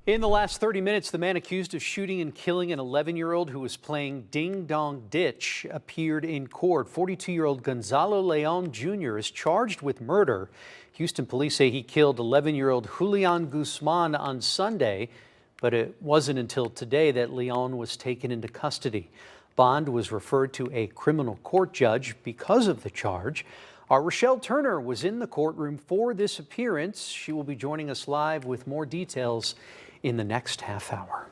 In the last 30 minutes, the man accused of shooting and killing an 11-year-old who was playing Ding Dong Ditch appeared in court. 42-year-old Gonzalo Leon Jr. is charged with murder. Houston police say he killed 11-year-old Julian Guzman on Sunday, but it wasn't until today that Leon was taken into custody. Bond was referred to a criminal court judge because of the charge. Our Rochelle Turner was in the courtroom for this appearance. She will be joining us live with more details in the next half hour.